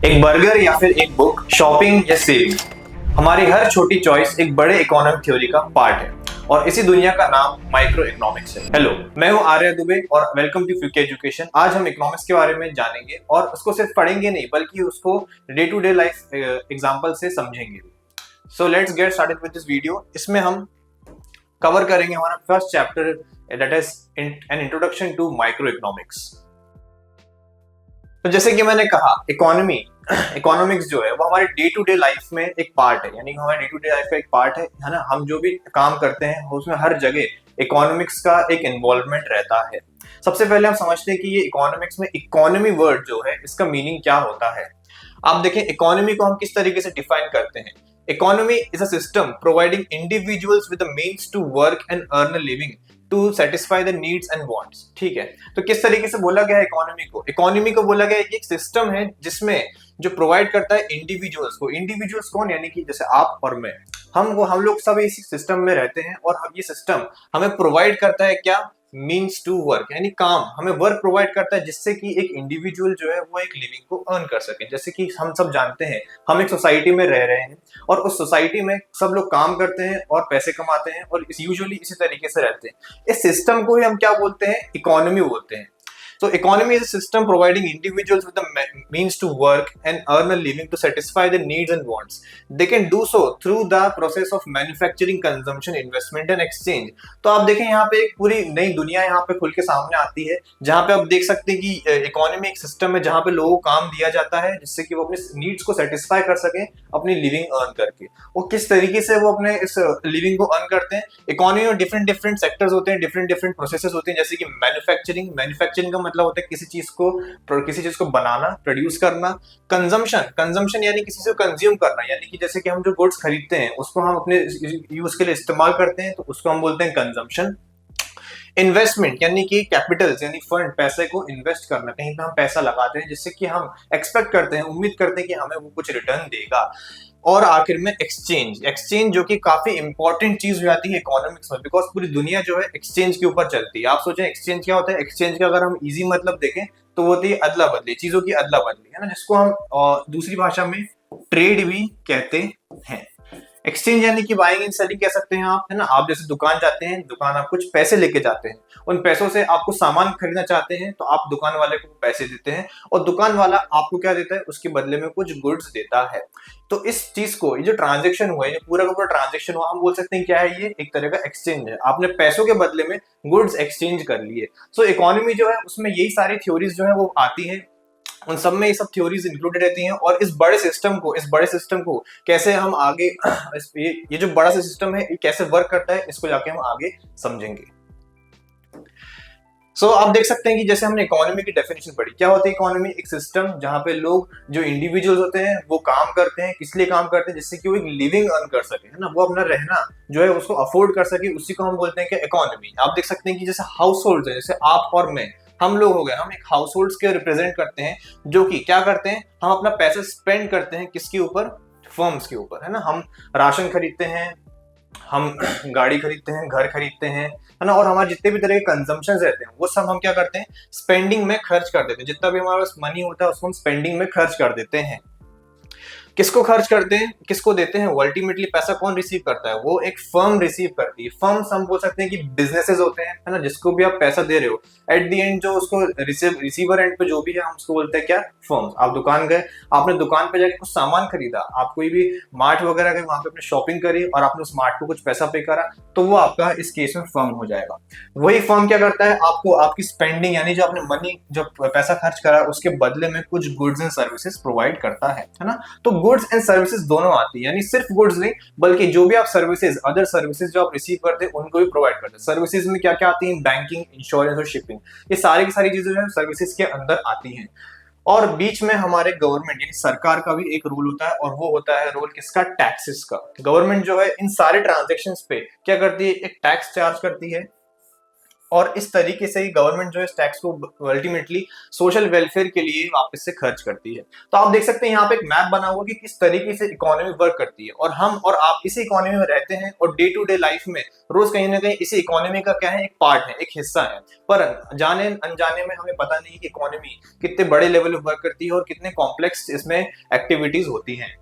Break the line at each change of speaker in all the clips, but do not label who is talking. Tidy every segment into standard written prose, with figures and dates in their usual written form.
एक बर्गर या फिर एक बुक, शॉपिंग या सेविंग, हमारी हर छोटी चॉइस एक बड़े इकोनॉमिक थ्योरी का पार्ट है और इसी दुनिया का नाम माइक्रो इकोनॉमिक्स है। हेलो, मैं हूं आर्य दुबे और वेलकम टू फ्यूके एजुकेशन। आज हम इकोनॉमिक्स के बारे में जानेंगे और उसको सिर्फ पढ़ेंगे नहीं बल्कि उसको day to day life example से समझेंगे। So let's get started with this video. इसमें हम कवर करेंगे हमारा first chapter, that is an introduction to micro economics. तो जैसे कि मैंने कहा, इकोनॉमिक्स जो है वो हमारे डे टू डे लाइफ में एक पार्ट है, यानी हमारे डे टू डे लाइफ का एक पार्ट है ना। हम जो भी काम करते हैं उसमें हर जगह इकोनॉमिक्स का एक इन्वॉल्वमेंट रहता है। सबसे पहले हम समझते हैं कि ये इकोनॉमिक्स में इकोनॉमी वर्ड जो है इसका मीनिंग क्या होता है। आप देखें, इकोनॉमी को हम किस तरीके से डिफाइन करते हैं। Economy is a system providing individuals with the means to work and earn a living to satisfy the needs and wants. ठीक है, तो किस तरीके से बोला गया है इकोनॉमी को बोला गया है कि एक सिस्टम है जिसमें जो प्रोवाइड करता है इंडिविजुअल्स को। इंडिविजुअल्स कौन? यानी कि जैसे आप और मैं, हम लोग सब इसी सिस्टम में रहते हैं और हम ये सिस्टम हमें प्रोवाइड करता है क्या? मीन्स टू वर्क, यानी काम, हमें वर्क प्रोवाइड करता है जिससे कि एक इंडिविजुअल जो है वो एक लिविंग को अर्न कर सके। जैसे कि हम सब जानते हैं, हम एक सोसाइटी में रह रहे हैं और उस सोसाइटी में सब लोग काम करते हैं और पैसे कमाते हैं और यूजुअली इसी तरीके से रहते हैं। इस सिस्टम को ही हम क्या बोलते हैं? इकोनॉमी बोलते हैं। So economy is a system providing individuals with the means to work and earn a living to satisfy their needs and wants. They can do so through the process of manufacturing, consumption, investment and exchange. तो आप देखें, यहाँ पे एक पूरी नई दुनिया यहाँ पे खुल के सामने आती है, जहाँ पे आप देख सकते हैं कि इकोनॉमी एक सिस्टम है जहाँ पे लोगों को काम दिया जाता है जिससे कि वो अपने नीड्स को सेटिस्फाई कर सके अपनी लिविंग अर्न करके। वो किस तरीके से वो अपने इस लिविंग को अर्न करते हैं? इकोनॉमी में डिफरेंट डिफरेंट सेक्टर्स होते हैं, डिफरेंट डिफरेंट प्रोसेसेस होते हैं। जैसे कि मैन्युफैक्चरिंग का मतलब होता है किसी चीज को बनाना, प्रोड्यूस करना। कंजम्पशन यानी किसी से कंज्यूम करना, यानी कि जैसे कि हम जो गुड्स खरीदते हैं उसको हम अपने यूज के लिए इस्तेमाल करते हैं तो उसको हम बोलते हैं कंजम्पशन। इन्वेस्टमेंट यानी कि कैपिटल्स यानी फंड, पैसे को इन्वेस्ट करना, कहीं पे हम पैसा लगाते हैं जिससे कि हम एक्सपेक्ट करते हैं, उम्मीद करते हैं कि हमें वो कुछ रिटर्न देगा। और आखिर में एक्सचेंज जो कि काफी इंपॉर्टेंट चीज हो जाती है इकोनॉमिक्स में, बिकॉज पूरी दुनिया जो है एक्सचेंज के ऊपर चलती है। आप सोचें एक्सचेंज क्या होता है? एक्सचेंज का अगर हम इजी मतलब देखें तो वो होती है अदला बदली, चीजों की अदला बदली, है ना, जिसको हम दूसरी भाषा में ट्रेड भी कहते हैं। एक्सचेंज यानी कि बाइंग एंड सेलिंग कह सकते हैं आप, है ना। आप जैसे दुकान जाते हैं, दुकान आप कुछ पैसे लेके जाते हैं, उन पैसों से आपको सामान खरीदना चाहते हैं तो आप दुकान वाले को पैसे देते हैं और दुकान वाला आपको क्या देता है? उसके बदले में कुछ गुड्स देता है। तो इस चीज को, ये जो ट्रांजेक्शन हुआ है, ये पूरा का पूरा ट्रांजेक्शन हुआ, हम बोल सकते हैं क्या है? ये एक तरह का एक्सचेंज है। आपने पैसों के बदले में गुड्स एक्सचेंज कर लिए। सो इकोनॉमी जो है उसमें यही सारी थ्योरीज जो है वो आती है, उन सब में ये सब थ्योरीज इंक्लूडेड रहती हैं। और इस बड़े सिस्टम को कैसे हम आगे ये जो बड़ा सा सिस्टम है ये कैसे वर्क करता है, इसको जाके हम आगे समझेंगे। सो आप देख सकते हैं कि जैसे हमने इकोनॉमी की डेफिनेशन पढ़ी, क्या होती है इकोनॉमी? एक सिस्टम जहां पे लोग जो इंडिविजुअल्स होते हैं वो काम करते हैं, किस लिए काम करते हैं? जिससे कि वो एक लिविंग अर्न कर सके, है ना, वो अपना रहना जो है उसको अफोर्ड कर सके, उसी को हम बोलते हैं कि इकोनॉमी। आप देख सकते हैं कि जैसे हाउस होल्ड है, जैसे आप और मैं, हम लोग हो गए, हम एक हाउस होल्ड के रिप्रेजेंट करते हैं जो कि क्या करते हैं? हम अपना पैसा स्पेंड करते हैं किसके ऊपर? फर्म्स के ऊपर, है ना। हम राशन खरीदते हैं, हम गाड़ी खरीदते हैं, घर खरीदते हैं, है ना, और हमारे जितने भी तरह के कंजम्पशन रहते हैं वो सब हम क्या करते हैं? स्पेंडिंग में खर्च कर देते हैं। जितना भी हमारे पास मनी होता है उसको हम स्पेंडिंग में खर्च कर देते हैं। किसको खर्च करते हैं, किसको देते हैं? अल्टीमेटली पैसा कौन रिसीव करता है? वो एक फर्म रिसीव करती है। फर्म्स हम बोल सकते हैं कि बिजनेसेस होते हैं, है ना, जिसको भी आप पैसा दे रहे हो, एट द एंड जो उसको रिसीवर एंड पे जो भी है हम उसको बोलते हैं क्या? फर्म्स। आप दुकान गए, आपने दुकान पे जाके कुछ सामान खरीदा, आप कोई भी मार्ट वगैरह गए, वहां पे अपने शॉपिंग करी और आपने उस मार्ट को कुछ पैसा पे करा, तो वो आपका इस केस में फर्म हो जाएगा। वही फर्म क्या करता है? आपको आपकी स्पेंडिंग यानी जो आपने मनी, जो पैसा खर्च करा, उसके बदले में कुछ गुड्स एंड सर्विसेज प्रोवाइड करता है ना। तो गुड्स एंड सर्विसेज दोनों आती है, यानी सिर्फ गुड्स नहीं बल्कि जो भी आप सर्विसेज, अदर सर्विसेज जो आप रिसीव करते हैं उनको भी प्रोवाइड करते हैं। सर्विसेज में क्या क्या आती है? बैंकिंग, इंश्योरेंस और शिपिंग, ये सारी की सारी चीजें जो है सर्विसेज के अंदर आती हैं। और बीच में हमारे गवर्नमेंट यानी सरकार का भी एक रूल होता है और वो होता है रोल किसका? टैक्सेस का। गवर्नमेंट जो है इन सारे ट्रांजेक्शन्स पे क्या करती है? एक टैक्स चार्ज करती है और इस तरीके से गवर्नमेंट जो है इस टैक्स को अल्टीमेटली सोशल वेलफेयर के लिए वापस से खर्च करती है। तो आप देख सकते हैं यहाँ पे एक मैप बना हुआ कि किस तरीके से इकोनॉमी वर्क करती है, और हम और आप इसी इकोनॉमी में रहते हैं और डे टू डे लाइफ में रोज कहीं ना कहीं इसी इकोनॉमी का क्या है, एक पार्ट है, एक हिस्सा है। पर जाने अनजाने में हमें पता नहीं कि इकोनॉमी कितने बड़े लेवल पे वर्क करती है और कितने कॉम्प्लेक्स इसमें एक्टिविटीज होती हैं।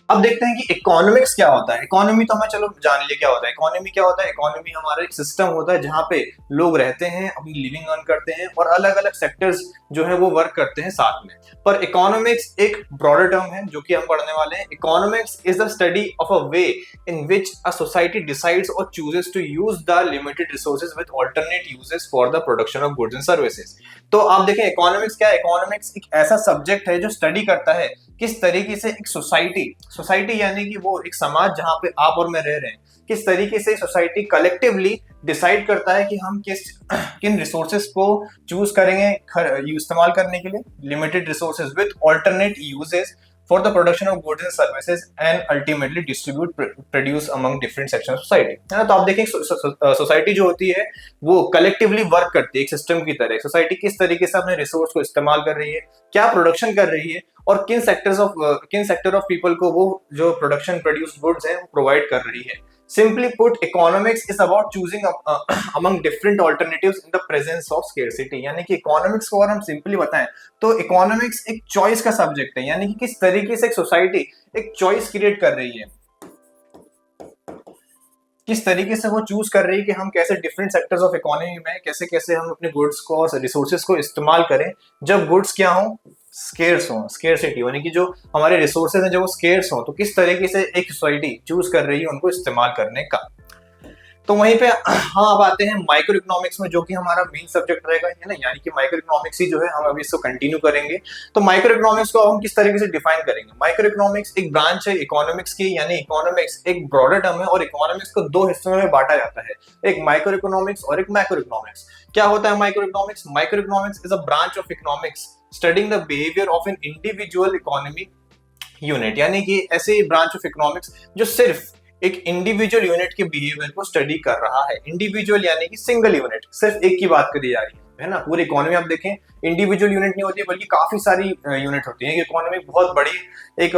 अब देखते हैं कि इकोनॉमिक्स क्या होता है। इकोनॉमी तो हमें चलो जान लिया क्या होता है। इकोनॉमी क्या होता है? इकोनॉमी हमारा एक सिस्टम होता है जहाँ पे लोग रहते हैं, अपनी लिविंग अर्न करते हैं और अलग अलग सेक्टर्स जो है वो वर्क करते हैं साथ में। पर इकोनॉमिक्स एक ब्रॉडर टर्म है जो कि हम पढ़ने वाले हैं। Economics is the study of a way in which a society decides और chooses to use the limited resources with alternate uses for the production of goods and services. तो आप देखें इकोनॉमिक्स क्या है। इकोनॉमिक्स एक ऐसा सब्जेक्ट है जो स्टडी करता है किस तरीके से एक सोसाइटी यानी कि वो एक समाज जहां पे आप और मैं रह रहे हैं, किस तरीके से सोसाइटी कलेक्टिवली डिसाइड करता है कि हम किन रिसोर्सेज को चूज करेंगे इस्तेमाल करने के लिए, limited resources with alternate uses for the production of goods and services and ultimately distribute produce among different section of society, है ना। तो आप देखें सोसाइटी जो होती है वो कलेक्टिवली वर्क करती है एक सिस्टम की तरह। सोसाइटी किस तरीके से अपने रिसोर्स को इस्तेमाल कर रही है, क्या प्रोडक्शन कर रही है और किन सेक्टर ऑफ पीपल को वो जो प्रोडक्शन प्रोड्यूस गुड्स है वो प्रोवाइड कर रही है। Simply put, economics is about choosing among different alternatives in the presence of scarcity। यानी कि इकोनॉमिक्स को अगर हम सिंपली बताएं तो इकोनॉमिक्स एक चॉइस का सब्जेक्ट है, यानी कि किस तरीके से एक सोसाइटी एक चॉइस क्रिएट कर रही है, किस तरीके से वो चूज कर रही है कि हम कैसे डिफरेंट सेक्टर्स ऑफ इकोनॉमी में कैसे कैसे हम अपने गुड्स को और रिसोर्सेज को इस्तेमाल करें जब गुड्स क्या हो, स्केर्स हो, स्केर्सिटी यानी कि जो हमारे रिसोर्सेज हैं जो वो स्केर्स हो, तो किस तरीके से एक सोसाइटी चूज कर रही है उनको इस्तेमाल करने का। तो वहीं पे हाँ अब आते हैं माइक्रो इकोनॉमिक्स में, जो कि हमारा मेन सब्जेक्ट रहेगा, है ना। यानी कि माइक्रो इकोनॉमिक्स ही जो है हम अभी इसको कंटिन्यू करेंगे। तो माइक्रो इकोनॉमिक्स को हम किस तरीके से डिफाइन करेंगे। माइक्रो इकोनॉमिक्स एक ब्रांच है इकोनॉमिक्स की, यानी इकोनॉमिक्स एक ब्रॉडर टर्म है और इकोनॉमिक्स को दो हिस्सों में बांटा जाता है, एक माइक्रो इकोनॉमिक्स और एक मैक्रो इकोनॉमिक्स। क्या होता है micro economics? Micro economics is a branch of economics studying the behaviour of an individual economy unit, यानी कि ऐसे ब्रांच ऑफ इकोनॉमिक्स जो सिर्फ एक इंडिविजुअल यूनिट के बिहेवियर को स्टडी कर रहा है। इंडिविजुअल यानी कि सिंगल यूनिट, सिर्फ एक की बात करी जा रही है ना। पूरी इकोनॉमी आप देखें इंडिविजुअल यूनिट नहीं होती है बल्कि काफी सारी यूनिट होती है। इकोनॉमी बहुत बड़ी एक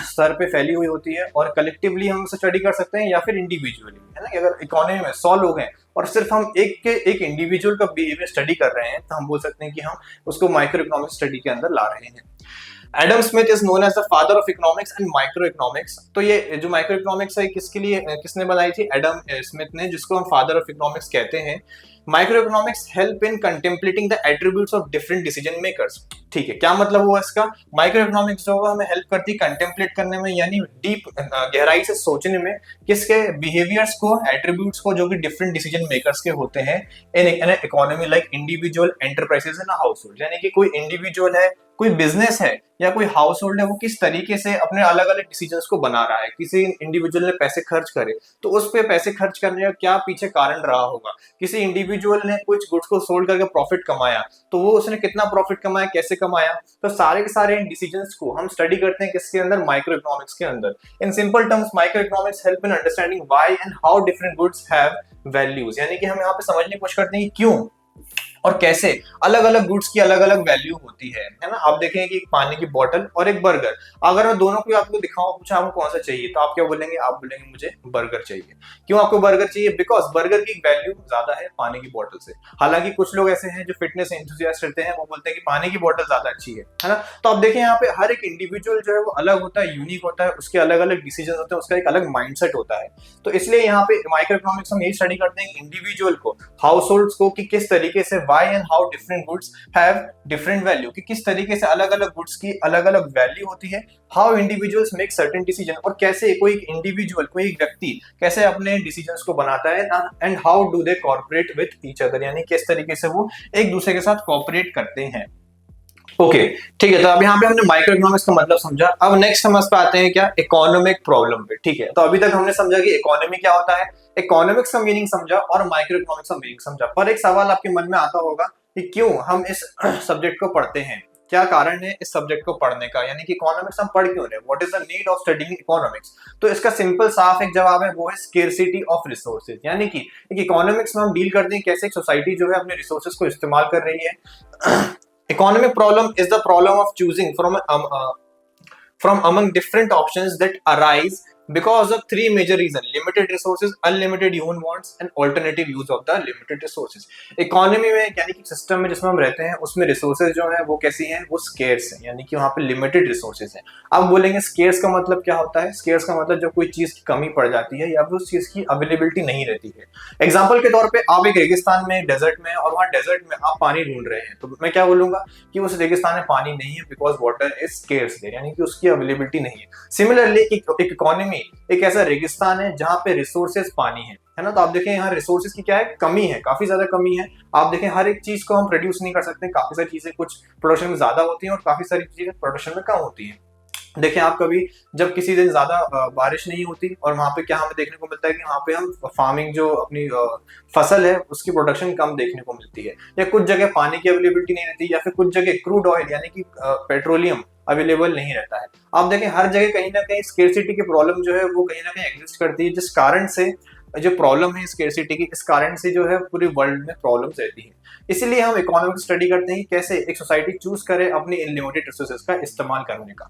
स्तर पे फैली हुई होती है और कलेक्टिवली हम उसे स्टडी कर सकते हैं या फिर इंडिविजुअली, है ना। कि अगर इकोनॉमी में 100 लोग हैं और सिर्फ हम एक इंडिविजुअल का बिहेवियर स्टडी कर रहे हैं तो हम बोल सकते हैं कि हम उसको माइक्रो इकोनॉमिक स्टडी के अंदर ला रहे हैं। Adam Smith is known as the father of economics and micro economics. तो ये जो माइक्रो इकोनॉमिक्स है किसने बनाई थी? एडम स्मिथ ने, जिसको हम फादर ऑफ इकोनॉमिक्स कहते हैं। Micro economics help in contemplating the attributes of different decision makers. ठीक है, क्या मतलब हुआ इसका? माइक्रो इकोनॉमिक्स जो हमें हेल्प करती है कंटेम्पलेट करने में, यानी डीप गहराई से सोचने में किसके बिहेवियर्स को, एट्रीब्यूट्स को, जो कि डिफरेंट डिसीजन मेकर्स के होते हैं in economy like individual, enterprises and house hold. यानी कि कोई इंडिविजुअल है, कोई बिजनेस है या कोई हाउस होल्ड है, वो किस तरीके से अपने अलग अलग डिसीजंस को बना रहा है। किसी इंडिविजुअल ने पैसे खर्च करे तो उस पे पैसे खर्च करने का क्या पीछे कारण रहा होगा। किसी इंडिविजुअल ने कुछ गुड्स को सोल्ड करके प्रॉफिट कमाया तो वो उसने कितना प्रॉफिट कमाया, कैसे कमाया। तो सारे के सारे डिसीजंस को हम स्टडी करते हैं किसके अंदर? माइक्रो इकोनॉमिक्स के अंदर। In simple terms micro economics help in understanding why and how different goods have values. यानी कि हम यहाँ पे समझने की कोशिश करते हैं क्यों और कैसे अलग अलग गुड्स की अलग अलग वैल्यू होती है ना। आप देखें कि एक पानी की बोतल और एक बर्गर, अगर मैं दोनों को आपको दिखाऊं, पूछा आपको कौन सा चाहिए, तो आप क्या बोलेंगे? आप बोलेंगे मुझे बर्गर चाहिए। क्यों आपको बर्गर चाहिए? बिकॉज बर्गर की वैल्यू ज्यादा है पानी की बोतल से। हालांकि कुछ लोग ऐसे हैं जो फिटनेस एंथुसियास्ट रहते हैं, वो बोलते हैं कि पानी की बोतल ज्यादा अच्छी है ना। तो आप देखें यहाँ पे हर एक इंडिविजुअल जो है वो अलग होता है, यूनिक होता है, उसके अलग अलग डिसीजन होते हैं, उसका एक अलग माइंडसेट होता है। तो इसलिए यहाँ पे माइक्रो इकोनॉमिक्स हम यही स्टडी करते हैं इंडिविजुअल को, हाउस होल्ड्स को, कि किस तरीके से why and how different goods have different value, कि किस तरीके से अलग अलग गुड्स की अलग अलग वैल्यू होती है। How individuals make certain decision, और कैसे कोई इंडिविजुअल, कोई एक व्यक्ति कैसे अपने डिसीजंस को बनाता है, and how do they corporate with each other, यानी किस तरीके से वो एक दूसरे के साथ कॉर्पोरेट करते हैं। ओके ठीक है, तो अब यहाँ पे हमने माइक्रो इकोनॉमिक्स का मतलब समझा। अब नेक्स्ट समझ पे आते हैं क्या? इकोनॉमिक प्रॉब्लम पे। ठीक है, तो अभी तक हमने समझा कि इकोनॉमी क्या होता है, इकोनॉमिक्स का मीनिंग समझा और माइक्रो इकोनॉमिक्स का मीनिंग समझा। पर एक सवाल आपके मन में आता होगा कि क्यों हम इस सब्जेक्ट को पढ़ते हैं, क्या कारण है इस सब्जेक्ट को पढ़ने का, यानी कि इकोनॉमिक्स हम पढ़ क्यों रहे हैं, what is the need of studying economics. तो इसका सिंपल साफ एक जवाब है, वो है स्केर्सिटी ऑफ रिसोर्सेज। यानी कि एक इकोनॉमिक्स में हम डील करते हैं कैसे एक सोसाइटी जो है अपने रिसोर्सेज को इस्तेमाल कर रही है। Economic problem is the problem of choosing from among different options that arise because of three major reasons: limited resources, unlimited human wants and alternative use of the limited resources। Economy में यानी कि system में जिसमें हम रहते हैं उसमें resources जो है वो कैसी हैं, वो स्केर्स हैं, यानी कि वहाँ पे लिमिटेड रिसोर्सेज हैं। अब बोलेंगे स्केर्स का मतलब क्या होता है। स्केर्स का मतलब जब कोई चीज की कमी पड़ जाती है या फिर उस चीज की अवेलेबिलिटी नहीं रहती है। एग्जाम्पल के तौर पे आप एक रेगिस्तान में, डेजर्ट में, और वहाँ डेजर्ट में आप पानी ढूंढ रहे हैं, तो मैं क्या बोलूंगा कि उस रेगिस्तान में पानी नहीं है because water is scarce there, यानी कि उसकी अवेलेबिलिटी नहीं है। सिमिलरली एक इकोनॉमी एक ऐसा रेगिस्तान है जहां पे रिसोर्सेज पानी है ना। तो आप देखें यहाँ रिसोर्सेज की क्या है, कमी है, काफी ज्यादा कमी है। आप देखें हर एक चीज को हम प्रोड्यूस नहीं कर सकते, काफी सारी चीजें कुछ प्रोडक्शन में ज्यादा होती हैं और काफी सारी चीजें प्रोडक्शन में कम होती हैं। देखें आप कभी जब किसी दिन ज्यादा बारिश नहीं होती और वहां पे क्या हमें देखने को मिलता है कि वहां पे हम फार्मिंग जो अपनी फसल है उसकी प्रोडक्शन कम देखने को मिलती है, या कुछ जगह पानी की अवेलेबिलिटी नहीं रहती, या फिर कुछ जगह क्रूड ऑयल यानी कि पेट्रोलियम अवेलेबल नहीं रहता है। आप देखें हर जगह कहीं ना कहीं स्केर्सिटी की प्रॉब्लम जो है वो कहीं ना कहीं एग्जिस्ट करती है, जिस कारण से जो प्रॉब्लम है स्केर्सिटी की, इस कारण से जो है पूरे वर्ल्ड में प्रॉब्लम्स रहती है। इसीलिए हम इकोनॉमिक्स स्टडी करते हैं कैसे एक सोसाइटी चूज करे अपनी अनलिमिटेड रिसोर्सेज का इस्तेमाल करने का।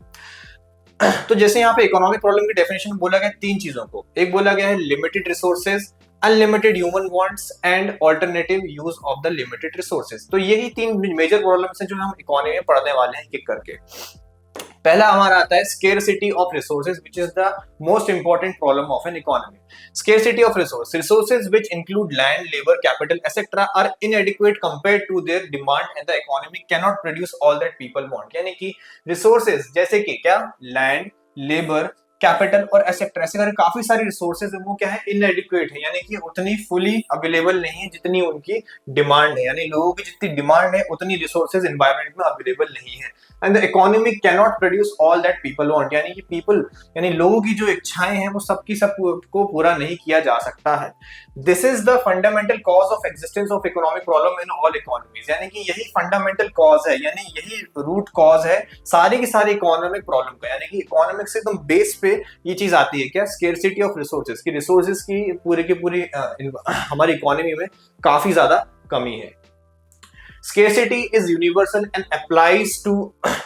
तो जैसे यहाँ पे इकोनॉमिक प्रॉब्लम की डेफिनेशन बोला गया तीन चीजों को, एक बोला गया है limited resources, unlimited human wants and alternative use of the limited resources. तो यही तीन मेजर प्रॉब्लम्स हैं जो हम इकोनॉमी में पढ़ने वाले हैं एक करके। पहला हमारा आता है scarcity of resources, which is the most important problem of an economy. Scarcity of resources which include land, labor, capital, etc. are inadequate compared to their demand and the economy cannot produce all that people want। यानी कि resources जैसे कि क्या, land, labor, capital और etcetera, ऐसे करके काफी सारी रिसोर्सेज है वो क्या है, इनएडिक्वेट है, यानी कि उतनी फुली अवेलेबल नहीं है जितनी उनकी डिमांड है, यानी लोगों की जितनी डिमांड है उतनी रिसोर्सेज एनवायरनमेंट में अवेलेबल नहीं है। And the economy can not produce all that people want, यानी कि पीपल यानी लोगों की जो इच्छाएं हैं वो सबकी सब को पूरा नहीं किया जा सकता है। This is the fundamental cause of existence of economic problem in all economies, यानी कि यही फंडामेंटल कॉज है, यानी यही रूट कॉज है सारी की सारी इकोनॉमिक प्रॉब्लम का। यानी कि इकोनॉमिक्स से एकदम बेस पे ये चीज आती है क्या, स्केर्सिटी ऑफ रिसोर्सेज की, रिसोर्सेज की पूरी हमारी इकोनॉमी में काफी ज्यादा कमी है। Scarcity is universal and applies to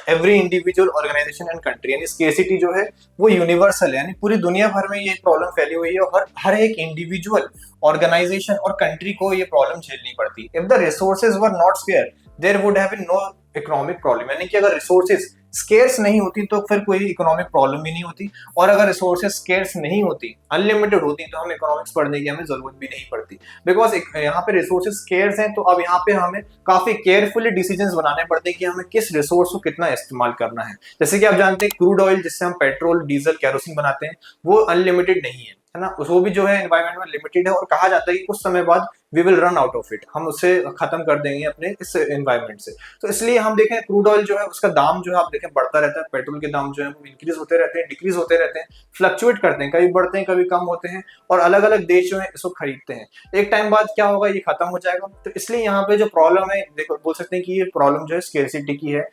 every individual organization and country। यानी scarcity जो है वो यूनिवर्सल है, यानी पूरी दुनिया भर में ये प्रॉब्लम फैली हुई है और हर एक इंडिविजुअल ऑर्गेनाइजेशन और कंट्री को ये प्रॉब्लम झेलनी पड़ती है। If the resources were not scarce, there would have been no economic problem। यानी कि अगर रिसोर्सेज स्केर्स नहीं होती तो फिर कोई इकोनॉमिक प्रॉब्लम भी नहीं होती, और अगर रिसोर्सेज स्केर्स नहीं होती, अनलिमिटेड होती, तो हम इकोनॉमिक्स पढ़ने की हमें जरूरत भी नहीं पड़ती। बिकॉज यहाँ पे रिसोर्सेज स्केर्स हैं तो अब यहाँ पे हमें काफी केयरफुली डिसीजंस बनाने पड़ते हैं कि हमें किस रिसोर्स को कितना इस्तेमाल करना है। जैसे कि आप जानते हैं क्रूड ऑयल जिससे हम पेट्रोल, डीजल, केरोसिन बनाते हैं वो अनलिमिटेड नहीं है ना, वो भी जो है एनवायरमेंट में लिमिटेड है, और कहा जाता है कि कुछ समय बाद we will run out of it, हम उसे खत्म कर देंगे अपने इस एनवायरमेंट से। तो इसलिए हम देखें क्रूड ऑयल जो है उसका दाम जो है आप देखें बढ़ता रहता है, पेट्रोल के दाम जो है वो इंक्रीज होते रहते हैं, डिक्रीज होते रहते हैं, फ्लक्चुएट करते हैं, कभी बढ़ते हैं कभी कम होते हैं, और अलग अलग देश जो है इसको खरीदते हैं। एक टाइम बाद क्या होगा, ये खत्म हो जाएगा। तो इसलिए यहाँ पे जो प्रॉब्लम है, देखो बोल सकते हैं कि ये प्रॉब्लम जो है स्केर्सिटी की है।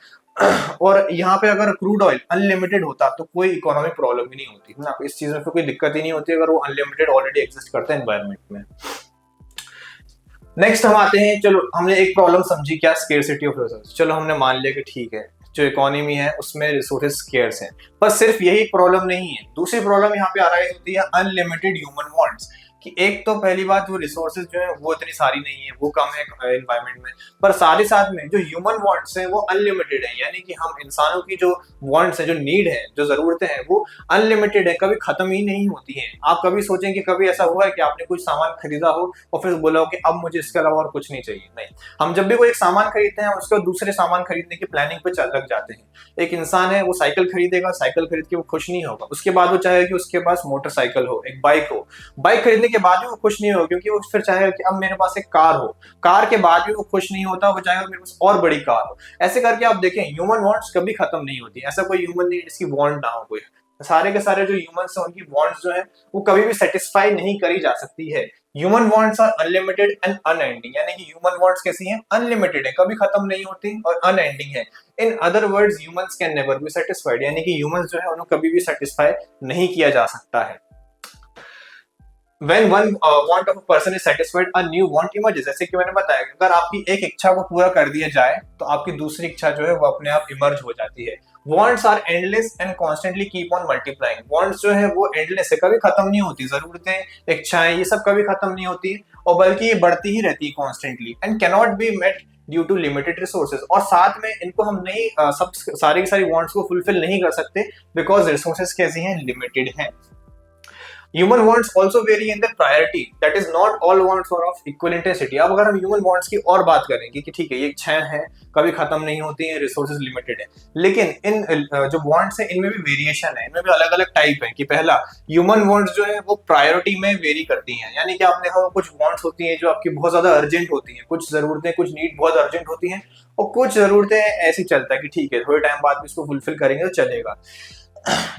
और यहाँ पे अगर क्रूड ऑयल अनलिमिटेड होता तो कोई इकोनॉमिक प्रॉब्लम ही नहीं होती है ना, इस चीज में कोई दिक्कत ही नहीं होती अगर वो अनलिमिटेड ऑलरेडी एग्जिस्ट करता है एनवायरनमेंट में। नेक्स्ट हम आते हैं, चलो हमने एक प्रॉब्लम समझी क्या, स्केर्सिटी ऑफ रिसोर्स। चलो हमने मान लिया कि ठीक है जो इकोनॉमी है उसमें रिसोर्सेज स्केर्स हैं, पर सिर्फ यही प्रॉब्लम नहीं है, दूसरी प्रॉब्लम यहाँ पे अराइज होती है अनलिमिटेड ह्यूमन वांट्स कि एक तो पहली बात वो रिसोर्सेज जो है वो इतनी सारी नहीं है, वो कम है एनवायरनमेंट में, पर साथ ही साथ में जो ह्यूमन वांट्स हैं वो अनलिमिटेड है, यानी कि हम इंसानों की जो वांट्स है, जो नीड है, जो जरूरतें हैं वो अनलिमिटेड है, कभी खत्म ही नहीं होती हैं। आप कभी सोचें कि कभी ऐसा हुआ है कि आपने कुछ सामान खरीदा हो और फिर बोला हो कि अब मुझे इसके अलावा और कुछ नहीं चाहिए, नहीं। हम जब भी कोई एक सामान खरीदते हैं उसके बाद दूसरे सामान खरीदने की प्लानिंग पे लग जाते हैं। एक इंसान है वो साइकिल खरीदेगा, साइकिल खरीद के वो खुश नहीं होगा, उसके बाद वो चाहेगा कि उसके पास मोटरसाइकिल हो, एक बाइक हो, बाइक खरीदने के बाद भी वो खुश नहीं होगा क्योंकि वो फिर चाहेगा कि अब मेरे पास एक कार हो, कार के बाद भी वो खुश नहीं होता, वो चाहेगा मेरे पास और बड़ी कार हो। ऐसे करके आप देखें ह्यूमन वांट्स कभी खत्म नहीं होती, ऐसा कोई ह्यूमन नहीं जिसकी वांट ना हो, कोई सारे के सारे जो ह्यूमंस हैं उनकी वांट्स जो है वो कभी भी सेटिस्फाई नहीं करी जा सकती है, human wants are unlimited and unending, यानी कि ह्यूमन वांट्स कैसी हैं, अनलिमिटेड है, कभी खत्म नहीं होती और अनएंडिंग है। In other words humans can never be satisfied, यानी कि ह्यूमंस जो है उन्हें कभी भी सेटिस्फाई नहीं किया जा सकता है। When one want of a person is satisfied, a new want emerges। जैसे कि मैंने बताया, अगर आपकी एक इच्छा को पूरा कर दिया जाए तो आपकी दूसरी इच्छा जो है वो अपने आप इमर्ज हो जाती है। Wants are endless and constantly keep on multiplying। Wants जो है वो endless है, कभी खत्म नहीं होती, जरूरतें इच्छाएं ये सब कभी खत्म नहीं होती और बल्कि ये बढ़ती ही रहती है constantly, and cannot be met due to limited resources. और साथ में इनको हम नहीं सब सारी की सारी वांट्स को फुलफिल नहीं कर सकते बिकॉज रिसोर्सेज कैसी हैं, लिमिटेड हैं। Human wants also vary in their priority, that is not all wants are of equal intensity। अब अगर हम ह्यूमन वांट्स की और बात करें कि ठीक है ये इच्छाएं हैं, कभी खत्म नहीं होती हैं, रिसोर्सेज लिमिटेड है, लेकिन इन जो वांट्स हैं इनमें भी वेरिएशन है, इनमें भी अलग अलग टाइप है। कि पहला, ह्यूमन वांट्स जो है वो प्रायोरिटी में वेरी करती हैं, यानी कि आपने देखा कुछ वांट्स होती हैं जो आपकी बहुत ज्यादा अर्जेंट होती हैं, कुछ जरूरतें कुछ नीड बहुत अर्जेंट होती हैं, और कुछ जरूरतें ऐसी चलता है कि ठीक है थोड़े टाइम बाद भी इसको फुलफिल करेंगे तो चलेगा।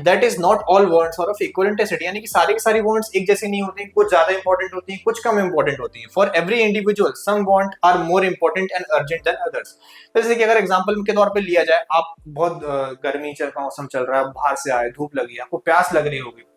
That is not all wants are of equal intensity, यानी कि सारी की सारी वांट्स एक जैसी नहीं होती, कुछ ज्यादा इंपॉर्टेंट होती हैं, कुछ कम इंपॉर्टेंट होती हैं। For every individual some want are more important and urgent than others. जैसे कि अगर एग्जांपल के तौर पे लिया जाए, आप बहुत गर्मी का मौसम चल रहा है, बाहर से आए, धूप लगी, आपको प्यास लग रही होगी,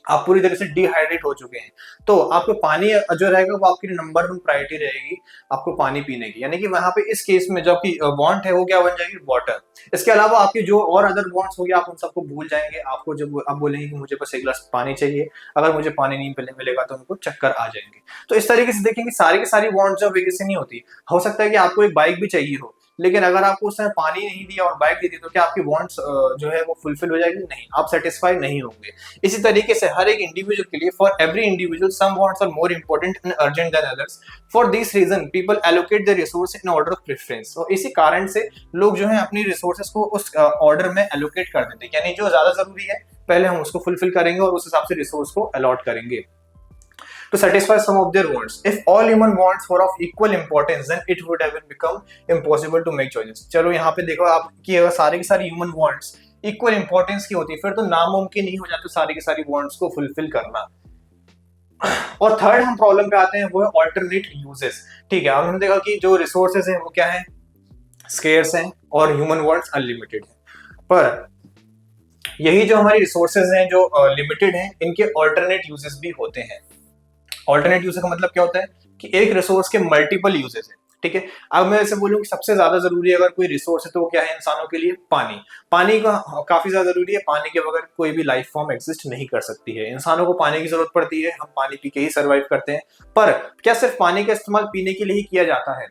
आप पूरी तरह से डिहाइड्रेट हो चुके हैं, तो आपको पानी जो रहेगा वो आपकी नंबर 1 प्रायोरिटी रहेगी आपको पानी पीने की, यानी कि वहां पे इस केस में जो आपकी वांट है वो क्या बन जाएगी, वाटर। इसके अलावा आपकी जो और अदर वांट्स होगी आप उन सबको भूल जाएंगे, आपको जब आप बोलेंगे कि मुझे बस एक गिलास पानी चाहिए, अगर मुझे पानी नहीं मिलेगा तो उनको चक्कर आ जाएंगे। तो इस तरीके से देखेंगे सारी की सारी वांट्स जो वैसे नहीं होती। हो सकता है कि आपको एक बाइक भी चाहिए हो, लेकिन अगर आपको उसने पानी नहीं दिया और बाइक दे दी तो क्या आपकी वांट्स जो है वो फुलफिल हो जाएगी, नहीं, आप सेटिस्फाई नहीं होंगे। इसी तरीके से हर एक इंडिविजुअल के लिए, for every individual some wants are more important and urgent than others. For this reason people allocate the resource in order of preference. और इसी कारण से लोग जो है अपनी रिसोर्सेज को उस ऑर्डर में एलोकेट कर देते हैं, यानी जो ज्यादा जरूरी है पहले हम उसको फुलफिल करेंगे और उस हिसाब से रिसोर्स को अलॉट करेंगे to satisfy some of their wants। If all human wants were of equal importance, then it would have become impossible to make choices। चलो यहाँ पे देखो आप कि अगर सारे की सारी ह्यूमन वांट्स इक्वल इंपॉर्टेंस की होती है फिर तो नामुमकिन नहीं हो जाता सारी की सारी वांट्स को फुलफिल करना। और थर्ड हम प्रॉब्लम पे आते हैं, वो है ऑल्टरनेट यूजेस। ठीक है, अब हमने देखा कि जो रिसोर्सेज हैं वो क्या है, स्केर्स हैं, और ह्यूमन वांट्स अनलिमिटेड है। पर यही जो हमारी रिसोर्सेज हैं जो लिमिटेड हैं, इनके ऑल्टरनेट यूजेस भी होते हैं। ऑल्टरनेट यूजेस का मतलब क्या होता है कि एक रिसोर्स के मल्टीपल यूजेस है। ठीक है, अब मैं ऐसे बोलूं कि सबसे ज्यादा जरूरी अगर कोई रिसोर्स है तो वो क्या है इंसानों के लिए, पानी। पानी का काफी ज्यादा जरूरी है, पानी के बगैर कोई भी लाइफ फॉर्म एग्जिस्ट नहीं कर सकती है। इंसानों को पानी की जरूरत पड़ती है, हम पानी पी के ही सर्वाइव करते हैं। पर क्या सिर्फ पानी का इस्तेमाल पीने के लिए ही किया जाता है?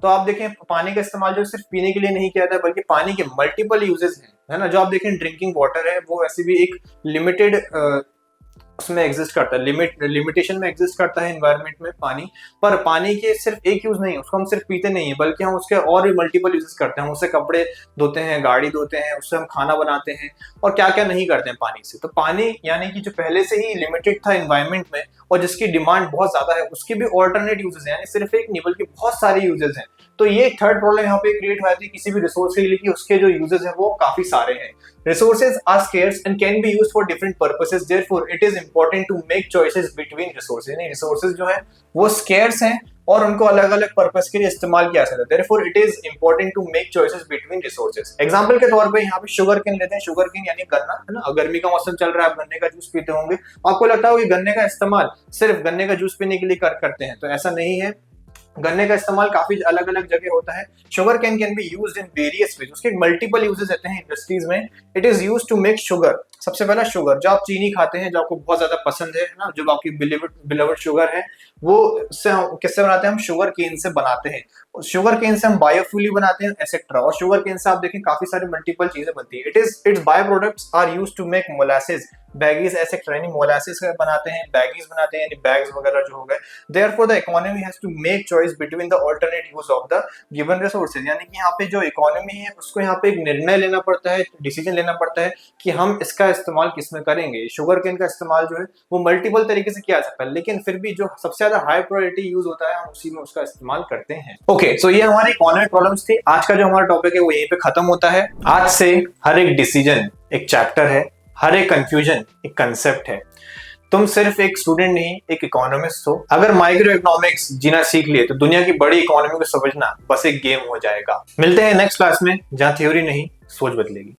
तो आप देखें पानी का इस्तेमाल जो सिर्फ पीने के लिए नहीं किया जाता बल्कि पानी के मल्टीपल यूजेस हैं, है ना। जो आप देखें ड्रिंकिंग वाटर है वो ऐसे भी एक लिमिटेड उसमें एग्जिस्ट करता है, लिमिटेशन में एग्जिस्ट करता है एनवायरनमेंट में पानी। पर पानी के सिर्फ एक यूज नहीं, उसको हम सिर्फ पीते नहीं है बल्कि हम उसके और भी मल्टीपल यूजेस करते हैं। उससे कपड़े धोते हैं, गाड़ी धोते हैं, उससे हम खाना बनाते हैं और क्या क्या नहीं करते हैं पानी से। तो पानी यानी कि जो पहले से ही लिमिटेड था एनवायरनमेंट में और जिसकी डिमांड बहुत ज्यादा है, उसके भी ऑल्टरनेट यूजेस हैं, यानी सिर्फ एक नहीं बल्कि बहुत सारे यूजेस हैं। तो ये थर्ड प्रॉब्लम यहाँ पे क्रिएट हो जाती है किसी भी रिसोर्स के लिए कि उसके जो यूजेस हैं वो काफी सारे हैं। Resources are scarce and can be used for different purposes, therefore it is important to make choices between resources। यानी resources जो है वो scarce हैं और उनको अलग अलग पर्पस के लिए इस्तेमाल किया जाता है, therefore it is important to make choices between resources। Example के तौर पे यहाँ पे शुगर केन लेते हैं, शुगर केन यानी गन्ना, है ना। गर्मी का मौसम चल रहा है, आप गन्ने का जूस पीते होंगे, आपको लगता है कि गन्ने का इस्तेमाल सिर्फ गन्ने का जूस पीने के लिए करते हैं, तो ऐसा नहीं है। गन्ने का इस्तेमाल काफी अलग अलग जगह होता है। Sugar can be used in various ways, उसके मल्टीपल यूजेस रहते हैं इंडस्ट्रीज में। It is used to make sugar. सबसे पहला शुगर, जो आप चीनी खाते हैं, जो आपको बहुत ज्यादा पसंद है ना, जो आपकी बिलीवर्ड शुगर है, वो किससे बनाते हैं, हम शुगर केन से बनाते हैं। शुगर केन से हम बायोफ्यूल बनाते हैं एक्सेट्रा। और शुगर केन से आप देखें काफी सारी मल्टीपल चीजें बनती है। Its by products are used to make molasses, bagasse etcetera, यानी मोलासेस बनाते हैं, बैगीज बनाते हैं, यानी बैग्स वगैरह जो हो गए। Therefore the economy has to make choice between the alternate use of the given resources, यानी कि यहाँ पे जो इकोनॉमी है उसको यहाँ पे एक निर्णय लेना पड़ता है, डिसीजन लेना पड़ता है कि हम इसका इस्तेमाल किस में करेंगे। शुगर केन का इस्तेमाल जो है वो मल्टीपल तरीके से किया जा सकता है, लेकिन फिर भी जो सबसे ज्यादा हाई प्रायोरिटी यूज होता है हम उसी में उसका इस्तेमाल करते हैं। ओके, सो ये हमारी इकोनॉमिक प्रॉब्लम्स थी। आज का जो हमारा टॉपिक है वो यहीं पे खत्म होता है। आज से हर एक डिसीजन एक चैप्टर है, हर एक कंफ्यूजन एक कंसेप्ट है। तुम सिर्फ एक स्टूडेंट नहीं, एक इकोनॉमिस्ट हो। अगर माइक्रो इकोनॉमिक्स जीना सीख लिए तो दुनिया की बड़ी इकोनॉमी को समझना बस एक गेम हो जाएगा। मिलते हैं नेक्स्ट क्लास में, जहां थ्योरी नहीं सोच बदलेगी।